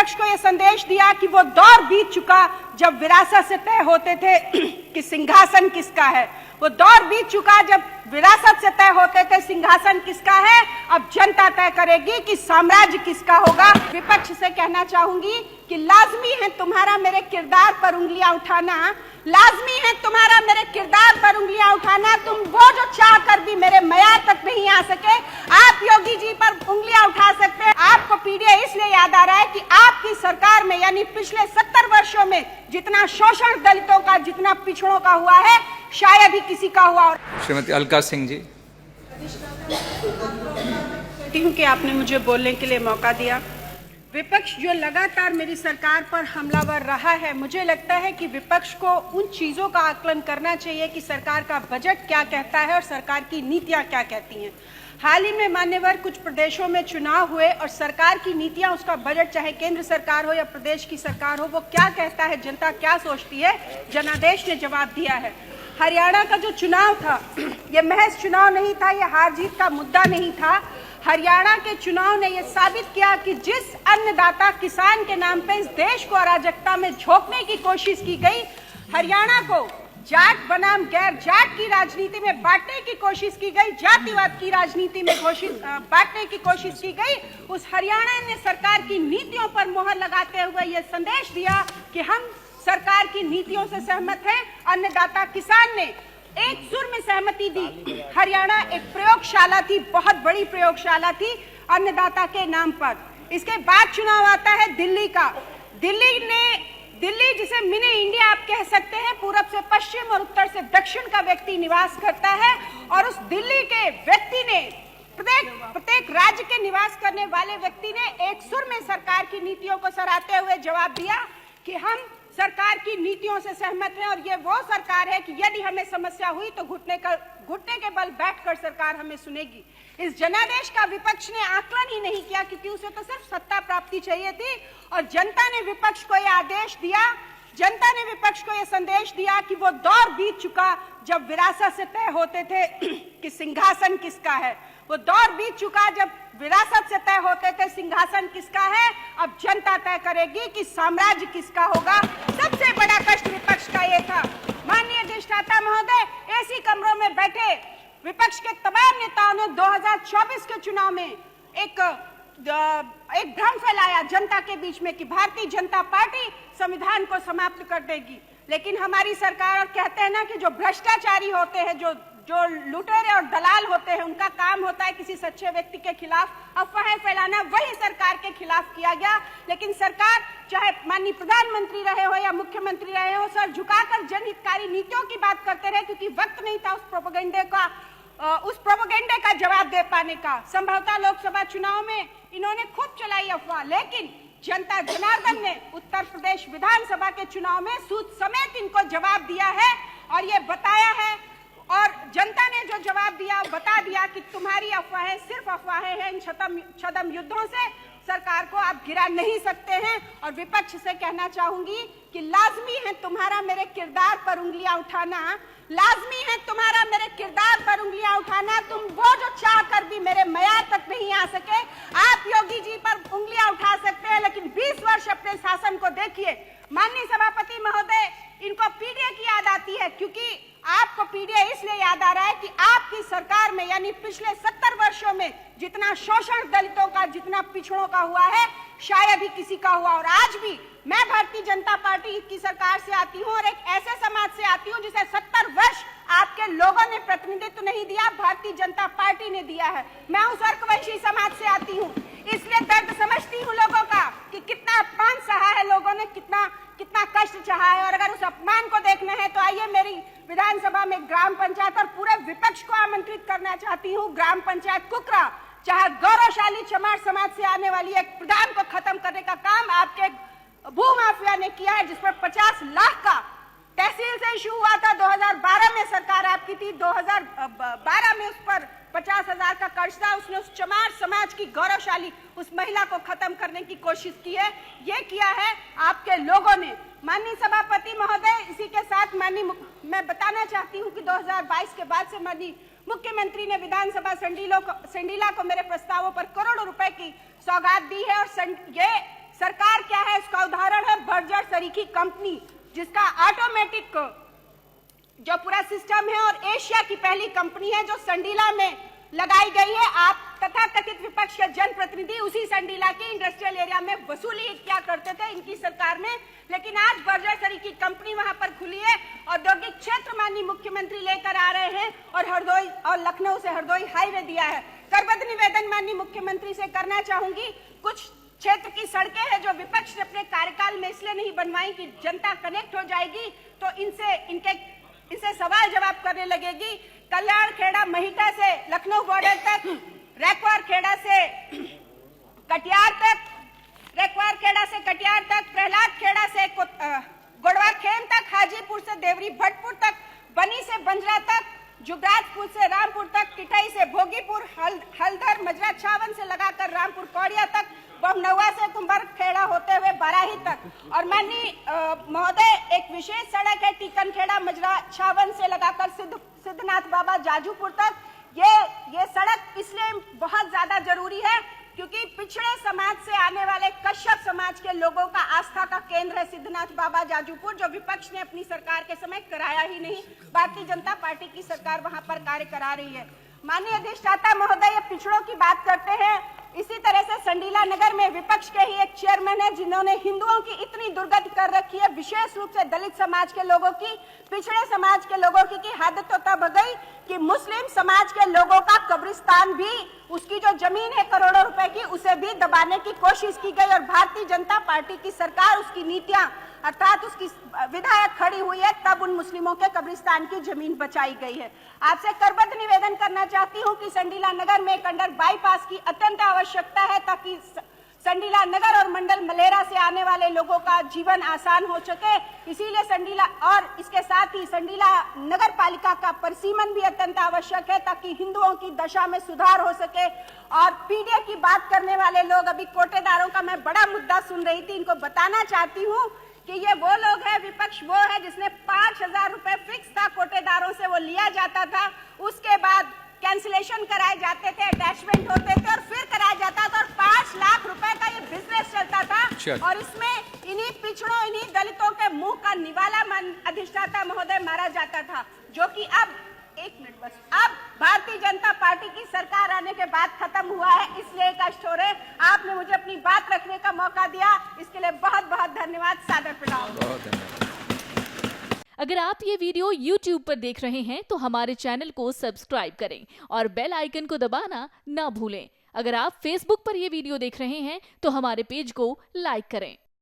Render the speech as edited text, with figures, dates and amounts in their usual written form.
विपक्ष को यह संदेश दिया कि वो दौर बीत चुका जब विरासत से तय होते थे कि सिंहासन किसका है। वो दौर बीत चुका जब विरासत से तय होते थे सिंहासन किसका है। अब जनता तय करेगी कि साम्राज्य किसका होगा। विपक्ष से कहना चाहूंगी कि लाजमी है तुम्हारा मेरे किरदार पर उंगलियां उठाना, लाजमी है तुम्हारा मेरे किरदार पर उंगलियां उठाना। तुम वो जो चाह कर भी मेरे मयार तक नहीं आ सके, आप योगी जी पर उंगलियां उठा सकते हैं। आपको पीडीए इसलिए याद आ रहा है कि आपकी सरकार में यानी पिछले 70 वर्षों में जितना शोषण दलितों का, जितना पिछड़ों का हुआ है, शायद ही किसी का हुआ। और श्रीमती अलका सिंह जी, कि आपने मुझे बोलने के लिए मौका दिया। विपक्ष जो लगातार मेरी सरकार पर हमलावर रहा है, मुझे लगता है कि विपक्ष को उन चीज़ों का आकलन करना चाहिए कि सरकार का बजट क्या कहता है और सरकार की नीतियां क्या कहती हैं। हाल ही में मान्यवर कुछ प्रदेशों में चुनाव हुए और सरकार की नीतियां, उसका बजट चाहे केंद्र सरकार हो या प्रदेश की सरकार हो, वो क्या कहता है, जनता क्या सोचती है, जनादेश ने जवाब दिया है। हरियाणा का जो चुनाव था, ये महज चुनाव नहीं था, ये हार जीत का मुद्दा नहीं था। हरियाणा के चुनाव ने यह साबित किया कि जिस अन्नदाता किसान के नाम पे इस देश को अराजकता में झोंकने की कोशिश की गई, हरियाणा को जाट बनाम गैर जाट की राजनीति में बांटने की कोशिश की गई, जातिवाद की राजनीति में बांटने की कोशिश की गई, उस हरियाणा ने सरकार की नीतियों पर मोहर लगाते हुए यह संदेश दिया कि हम सरकार की नीतियों से सहमत हैं। अन्नदाता किसान ने एक सुर में सहमति दी। हरियाणा एक प्रयोगशाला थी, बहुत बड़ी प्रयोगशाला थी अन्नदाता के नाम पर। इसके बाद चुनाव आता है दिल्ली का। दिल्ली जिसे मिनी इंडिया आप कह सकते हैं, पूरब से पश्चिम और उत्तर से दक्षिण का व्यक्ति निवास करता है, और उस दिल्ली के व्यक्ति ने, प्रत्येक राज्य के निवास करने वाले व्यक्ति ने एक सुर में सरकार की नीतियों को सराहते हुए जवाब दिया कि हम सरकार की नीतियों से सहमत हैं और ये वो सरकार है कि यदि हमें समस्या हुई तो घुटने के बल बैठकर सरकार हमें सुनेगी। इस जनादेश का विपक्ष ने आकलन ही नहीं किया, क्योंकि उसे तो सिर्फ सत्ता प्राप्ति चाहिए थी। और जनता ने विपक्ष को यह आदेश दिया, जनता ने विपक्ष को यह संदेश दिया कि वो दौर बीत चुका जब विरासत से तय होते थे कि सिंहासन किसका है। वो दौर बीत चुका जब विरासत से तय होते थे सिंहासन किसका है। अब जनता तय करेगी कि साम्राज्य किसका होगा। सबसे बड़ा कष्ट विपक्ष का ये था। माननीय अधिष्ठाता महोदय, एसी कमरों में बैठे विपक्ष के तमाम नेताओं ने 2024 के चुनाव में एक भ्रम फैलाया जनता के बीच में कि भारतीय जनता पार्टी संविधान को समाप्त कर देगी। लेकिन हमारी सरकार, और कहते हैं ना कि जो भ्रष्टाचारी होते हैं, जो लुटेरे और दलाल होते हैं, उनका काम होता है किसी सच्चे व्यक्ति के खिलाफ अफवाहें फैलाना। वही सरकार के खिलाफ किया गया। लेकिन सरकार, चाहे माननीय प्रधानमंत्री रहे हो या मुख्यमंत्री रहे हो, सर झुकाकर जनहितकारी नीतियों की बात करते रहे, क्योंकि वक्त नहीं था उस प्रोपेगेंडे का जवाब दे पाने का। संभवतः लोकसभा चुनाव में इन्होंने खूब चलाई अफवाह, लेकिन जनता जनार्दन ने उत्तर प्रदेश विधानसभा के चुनाव में सूद समेत इनको जवाब दिया है और ये बताया है। और जनता ने जो जवाब दिया, बता दिया कि तुम्हारी अफवाहें सिर्फ अफवाहें हैं। इन छद्म युद्धों से सरकार को आप गिरा नहीं सकते हैं। और विपक्ष से कहना चाहूंगी कि लाजमी है तुम्हारा मेरे किरदार पर उंगलियां उठाना, लाजमी है तुम्हारा मेरे किरदार पर उंगलियां उठाना। तुम वो जो चाह कर भी मेरे मयार तक नहीं आ सके, आप योगी जी पर उंगलियां उठा सकते हैं, लेकिन 20 वर्ष अपने शासन को देखिए। माननीय सभापति महोदय, इनको पीडीए की याद आती है, क्योंकि आपको पीडीए इसलिए याद आ रहा है कि आपकी सरकार में यानी पिछले 70 वर्षों में जितना शोषण दलितों का, जितना पिछड़ों का हुआ है, शायद ही किसी का हुआ। और आज भी मैं भारतीय जनता पार्टी की सरकार से आती हूँ और एक ऐसे समाज से आती हूँ जिसे 70 वर्ष आपके लोगों ने प्रतिनिधित्व नहीं दिया, भारतीय जनता पार्टी ने दिया है। मैं उस अर्कवंशी समाज से आती हूँ, इसलिए दर्द समझती हूँ लोगों का कि कितना अपमान सहा है लोगों ने, कितना कष्ट चाहा है। और अगर उस अपमान को देखना है तो आइए, मेरी विधानसभा में ग्राम पंचायत, और पूरे विपक्ष को आमंत्रित करना चाहती हूँ, ग्राम पंचायत कुकरा, चाहे गौरवशाली चमार समाज से आने वाली एक प्रधान को खत्म करने का काम आपके भूमाफिया ने किया है, जिस पर 50 लाख का तहसील से इशू हुआ था। 2012 में सरकार आपकी थी, 2012 में उस पर 50,000 का कर्ज था। उसने उस चमार समाज की गौरवशाली उस महिला को खत्म करने की कोशिश की है। ये किया है आपके लोगों ने। माननीय सभापति महोदय, इसी के साथ मैं बताना चाहती हूँ कि 2022 के बाद से माननीय मुख्यमंत्री ने विधानसभा संडीला को मेरे प्रस्तावों पर करोड़ों रुपए की सौगात दी है। और ये सरकार क्या सरीखी कंपनी जिसका ऑटोमेटिक जो पूरा सिस्टम है और एशिया की पहली कंपनी है जो संडीला में लगाई गई है। आप तथाकथित विपक्ष के जनप्रतिनिधि उसी संडीला के इंडस्ट्रियल एरिया में वसूली क्या करते थे इनकी सरकार में, लेकिन आज बर्जर सरीखी कंपनी वहां पर खुली है। औद्योगिक क्षेत्र माननीय मुख्यमंत्री लेकर आ रहे हैं और हरदोई और लखनऊ से हरदोई हाईवे दिया है। करबद्ध निवेदन माननीय मुख्यमंत्री से करना चाहूंगी, कुछ क्षेत्र की सड़कें हैं जो विपक्ष ने अपने कार्यकाल में इसलिए नहीं बनवाई कि जनता कनेक्ट हो जाएगी तो इनसे सवाल जवाब करने लगेगी। कल्याण खेड़ा महिटा से लखनऊ बॉर्डर तक, रैकवार खेड़ा से कटियार तक, रैकवार खेड़ा से कटियार तक, प्रहलाद खेड़ा से गोड़वा खेम तक, हाजीपुर से देवरी भटपुर तक, बनी से बंजरा तक, जुगराजपुर से रामपुर तक, टिटई से भोगीपुर, हल्दर मजरा छावन से लगाकर रामपुर कौड़िया तक, बमनवा से कुंभर खेड़ा होते हुए बाराही तक। और माननीय महोदय एक विशेष सड़क है टीकन खेड़ा मजरा छावन से लगाकर सिद्धनाथ बाबा जाजूपुर तक। ये सड़क इसलिए बहुत ज्यादा जरूरी है क्योंकि पिछड़े समाज से आने वाले कश्यप समाज के लोगों का आस्था का केंद्र है सिद्धनाथ बाबा जाजूपुर, जो विपक्ष ने अपनी सरकार के समय कराया ही नहीं, भारतीय जनता पार्टी की सरकार वहां पर कार्य करा रही है। माननीय अधिष्ठाता महोदय पिछड़ों की बात करते हैं, इसी तरह से संडीला नगर में विपक्ष के ही एक चेयरमैन है जिन्होंने हिंदुओं की इतनी दुर्गति कर रखी है, विशेष रूप से दलित समाज के लोगों की, पिछड़े समाज के लोगों की हद तो तब गई कि मुस्लिम समाज के लोगों का कब्रिस्तान भी, उसकी जो जमीन है करोड़ों रुपए की, उसे भी दबाने की कोशिश की गई और भारतीय जनता पार्टी की सरकार उसकी नीतियां अर्थात उसकी विधायक खड़ी हुई है, तब उन मुस्लिमों के कब्रिस्तान की जमीन बचाई गई है। आपसे करबद्ध निवेदन करना चाहती हूं कि संडीला नगर में एक अंडर बाईपास की अत्यंत आवश्यकता है ताकि संडीला नगर और मंडल मलेरा से आने वाले लोगों का जीवन आसान हो सके। इसीलिए संडीला और इसके साथ ही संडीला नगर पालिका का परिसीमन भी अत्यंत आवश्यक है ताकि हिंदुओं की दशा में सुधार हो सके। और पीडीए की बात करने वाले लोग, अभी कोटेदारों का मैं बड़ा मुद्दा सुन रही थी, इनको बताना चाहती हूँ कि ये वो लोग हैं, विपक्ष वो है जिसने 5,000 रुपए फिक्स था कोटेदारों से, वो लिया जाता था, उसके बाद कैंसिलेशन कराए जाते थे, अटैचमेंट होते थे और फिर कराया जाता था और 5 लाख रुपए का ये बिजनेस चलता था। और इसमें इन्हीं पिछड़ों, इन्हीं दलितों के मुंह का निवाला अधिष्ठाता महोदय मारा जाता था, जो कि अब अब भारतीय जनता पार्टी की सरकार आने के बाद खत्म हुआ है। इसलिए कष्ट हो रहे। आपने मुझे अपनी बात रखने का मौका दिया, इसके लिए बहुत बहुत धन्यवाद, सादर प्रणाम। बहुत धन्यवाद। अगर आप ये वीडियो YouTube पर देख रहे हैं तो हमारे चैनल को सब्सक्राइब करें और बेल आइकन को दबाना ना भूलें। अगर आप Facebook पर ये वीडियो देख रहे हैं तो हमारे पेज को लाइक करें।